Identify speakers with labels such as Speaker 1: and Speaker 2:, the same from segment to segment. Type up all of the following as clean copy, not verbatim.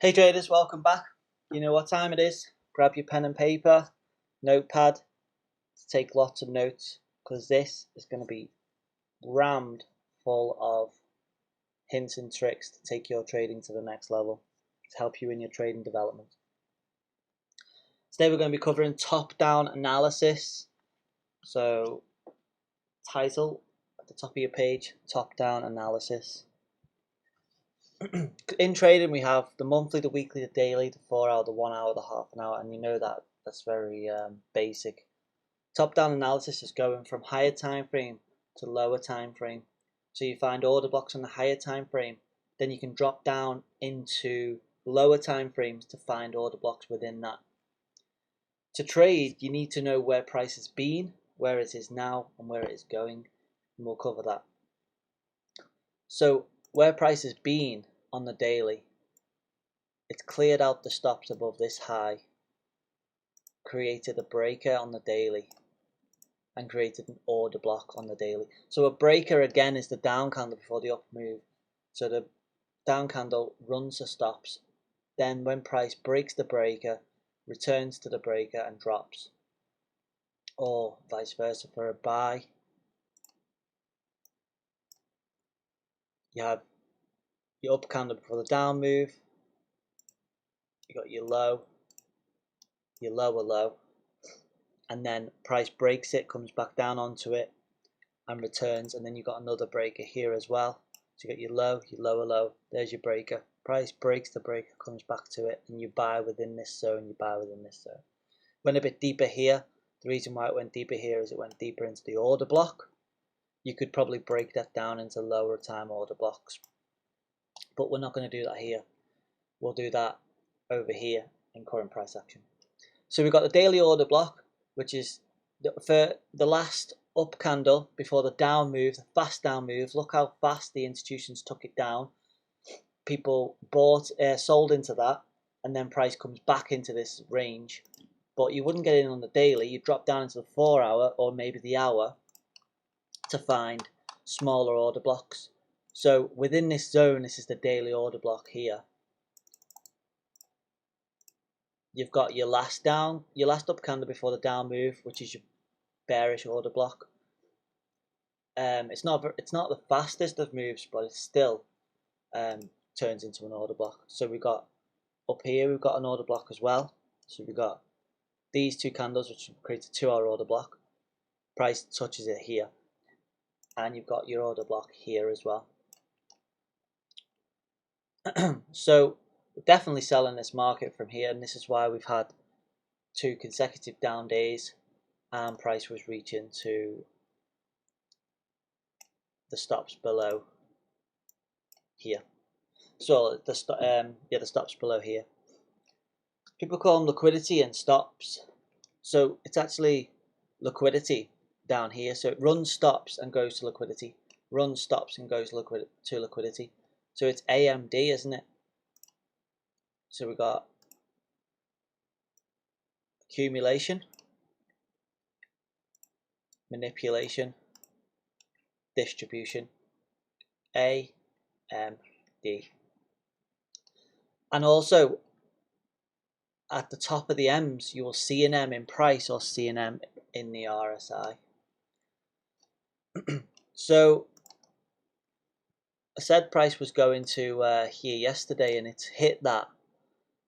Speaker 1: Hey traders, welcome back. You know what time it is. Grab your pen and paper, notepad to take lots of notes because this is going to be rammed full of hints and tricks to take your trading to the next level, to help you in your trading development. Today we're going to be covering top-down analysis. So, title at the top of your page, top-down analysis. In trading we have the monthly, the weekly, the daily, the 4 hour, the 1 hour, the half an hour, and you know that's very basic. Top down analysis is going from higher time frame to lower time frame. So you find order blocks on the higher time frame, then you can drop down into lower time frames to find order blocks within that. To trade, you need to know where price has been, where it is now, and where it is going, and we'll cover that. So where price has been on the daily, it's cleared out the stops above this high, created a breaker on the daily, and created an order block on the daily. So a breaker again is the down candle before the up move. So the down candle runs the stops, then when price breaks the breaker, returns to the breaker and drops. Or vice versa for a buy. You have your up candle before the down move, you got your low, your lower low, and then price breaks it, comes back down onto it and returns, and then you've got another breaker here as well. So you got your low, your lower low, there's your breaker. Price breaks the breaker, comes back to it, and you buy within this zone, you buy within this zone. Went a bit deeper here. The reason why it went deeper here is it went deeper into the order block. You could probably break that down into lower time order blocks, but we're not going to do that here. We'll do that over here in current price action. So we've got the daily order block, which is for the last up candle before the down move, the fast down move. Look how fast the institutions took it down. People bought, sold into that, and then price comes back into this range. But you wouldn't get in on the daily. You drop down into the 4 hour or maybe the hour to find smaller order blocks. So within this zone, this is the daily order block here. You've got your last up candle before the down move, which is your bearish order block. It's not the fastest of moves, but it still turns into an order block. So we've got up here, we've got an order block as well. So we've got these two candles, which creates a 2 hour order block. Price touches it here, and you've got your order block here as well. So we're definitely selling this market from here, and this is why we've had 2 consecutive down days, and price was reaching to the stops below here. So the stops below here. People call them liquidity and stops. So it's actually liquidity down here. So it runs stops and goes to liquidity. Runs stops and goes to liquidity. So it's AMD, isn't it? So we got accumulation, manipulation, distribution, AMD. And also at the top of the M's, you will see an M in price or see an M in the RSI. So I said price was going to here yesterday, and it's hit that.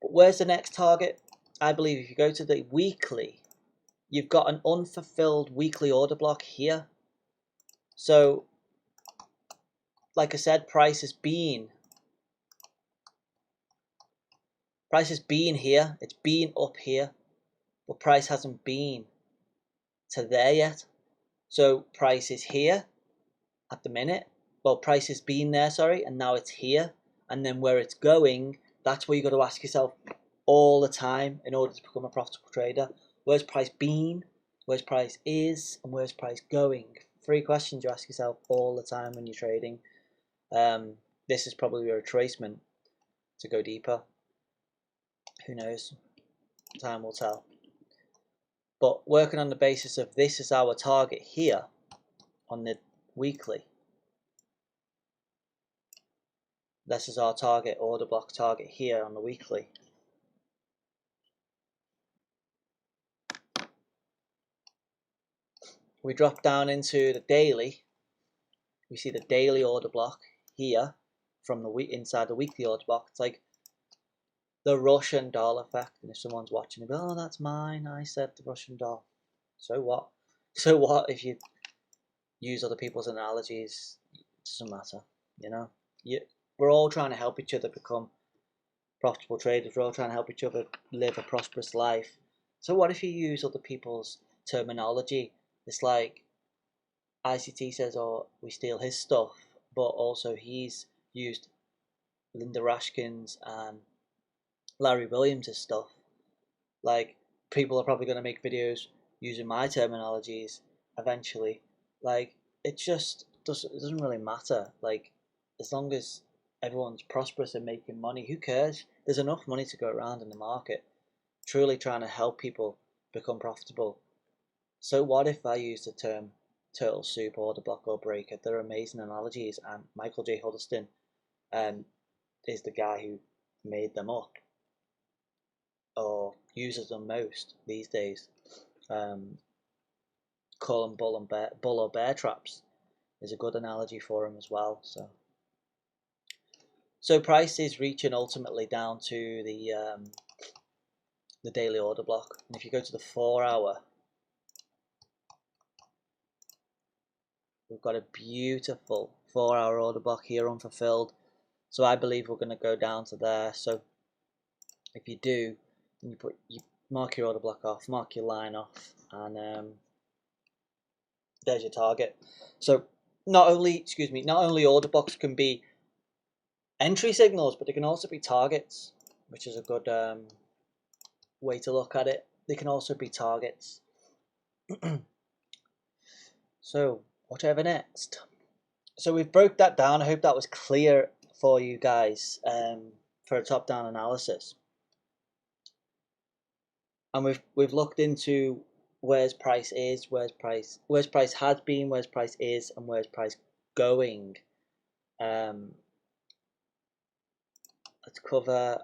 Speaker 1: But where's the next target? I believe if you go to the weekly, you've got an unfulfilled weekly order block here. So, like I said, price has been here. It's been up here, but price hasn't been to there yet. So price is here at the minute. Well, price has been there, sorry, and now it's here. And then where it's going, that's where you got to ask yourself all the time in order to become a profitable trader. Where's price been? Where's price is? And where's price going? 3 questions you ask yourself all the time when you're trading. This is probably a retracement to go deeper. Who knows? Time will tell. But working on the basis of this is our target here on the weekly. This is our target, order block target here on the weekly. We drop down into the daily. We see the daily order block here from the week inside the weekly order block. It's like the Russian doll effect. And if someone's watching, they'll be, oh, that's mine. I said the Russian doll. So what? So what if you use other people's analogies? It doesn't matter, you know. We're all trying to help each other become profitable traders. We're all trying to help each other live a prosperous life. So what if you use other people's terminology? It's like ICT says, oh, we steal his stuff, but also he's used Linda Rashkin's and Larry Williams' stuff. Like, people are probably going to make videos using my terminologies eventually. Like, it doesn't really matter. Like, as long as everyone's prosperous and making money, who cares? There's enough money to go around in the market. Truly trying to help people become profitable. So what if I use the term turtle soup, order block, or breaker? They're amazing analogies, and Michael J. Huddleston is the guy who made them up or uses them most these days. Call them bull or bear traps is a good analogy for him as well. So price is reaching ultimately down to the daily order block, and if you go to the 4 hour, we've got a beautiful 4 hour order block here unfulfilled. So I believe we're going to go down to there. So if you do, you mark your order block off, mark your line off, and there's your target. So not only order blocks can be entry signals, but they can also be targets, which is a good way to look at it. They can also be targets. So whatever next. So we've broke that down. I hope that was clear for you guys for a top-down analysis. And we've looked into where's price is, where's price has been, where's price is, and where's price going. Let's cover.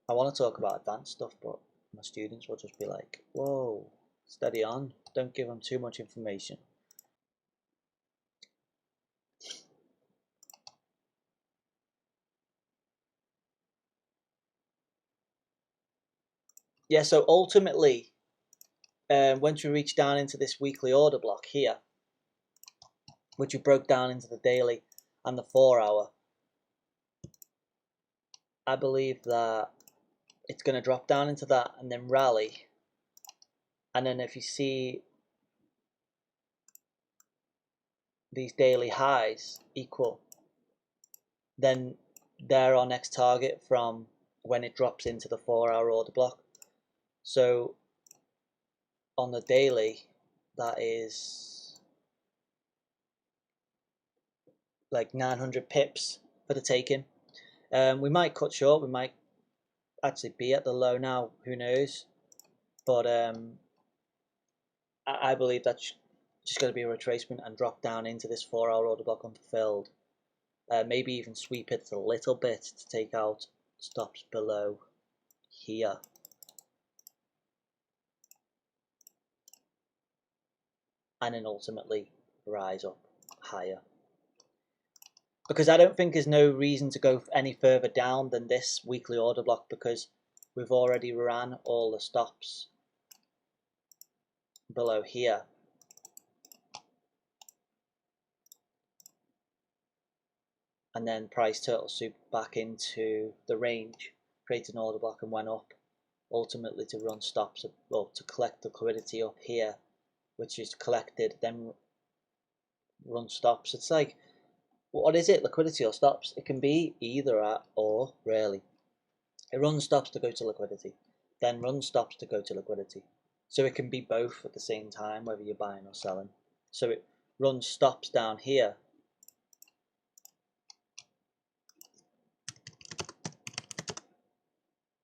Speaker 1: I want to talk about advanced stuff, but my students will just be like, whoa, steady on, don't give them too much information. Yeah, so ultimately, once we reach down into this weekly order block here, which we broke down into the daily and the 4 hour, I believe that it's going to drop down into that and then rally. And then if you see these daily highs equal, then they're our next target from when it drops into the 4 hour order block. So on the daily, that is like 900 pips for the taking. We might cut short, we might actually be at the low now, who knows, but I believe that's just going to be a retracement and drop down into this 4 hour order block unfulfilled. Maybe even sweep it a little bit to take out stops below here. And then ultimately rise up higher. Because I don't think there's no reason to go any further down than this weekly order block, because we've already ran all the stops below here. And then price turtle soup back into the range, created an order block and went up, ultimately to run stops, well, to collect the liquidity up here, which is collected, then run stops. It's like, what is it, liquidity or stops? It can be either or, really. It runs stops to go to liquidity, then runs stops to go to liquidity. So it can be both at the same time, whether you're buying or selling. So it runs stops down here,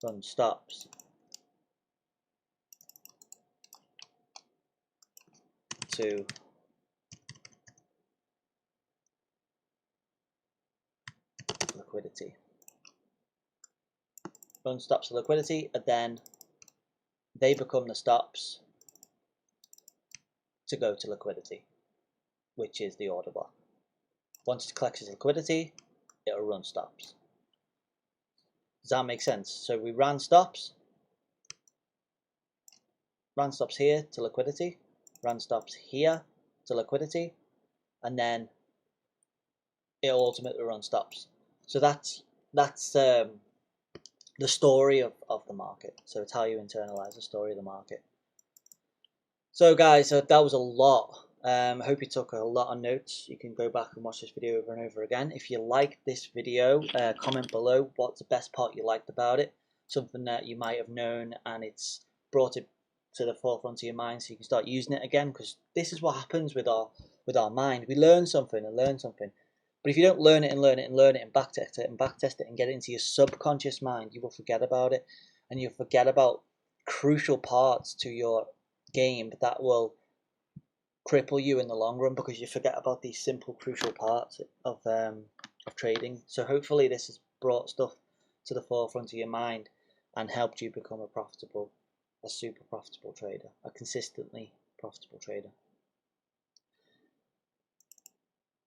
Speaker 1: runs stops to liquidity. Run stops to liquidity, and then they become the stops to go to liquidity, which is the order block. Once it collects its liquidity, it'll run stops. Does that make sense? So we ran stops here to liquidity, ran stops here to liquidity, and then it'll ultimately run stops. So that's the story of the market. So it's how you internalize the story of the market. So guys, that was a lot. I hope you took a lot of notes. You can go back and watch this video over and over again. If you liked this video, comment below what's the best part you liked about it. Something that you might have known and it's brought it to the forefront of your mind so you can start using it again, because this is what happens with our mind. We learn something, but if you don't learn it and backtest it and get it into your subconscious mind, you will forget about it, and you'll forget about crucial parts to your game that will cripple you in the long run, because you forget about these simple crucial parts of trading. So hopefully this has brought stuff to the forefront of your mind and helped you become a super profitable trader, a consistently profitable trader.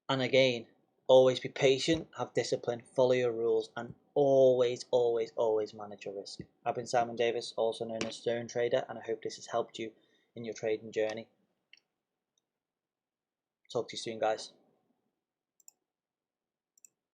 Speaker 1: And again, always be patient, have discipline, follow your rules, and always manage your risk. I've been Simon Davis, also known as Zone Trader, and I hope this has helped you in your trading journey. Talk to you soon, guys.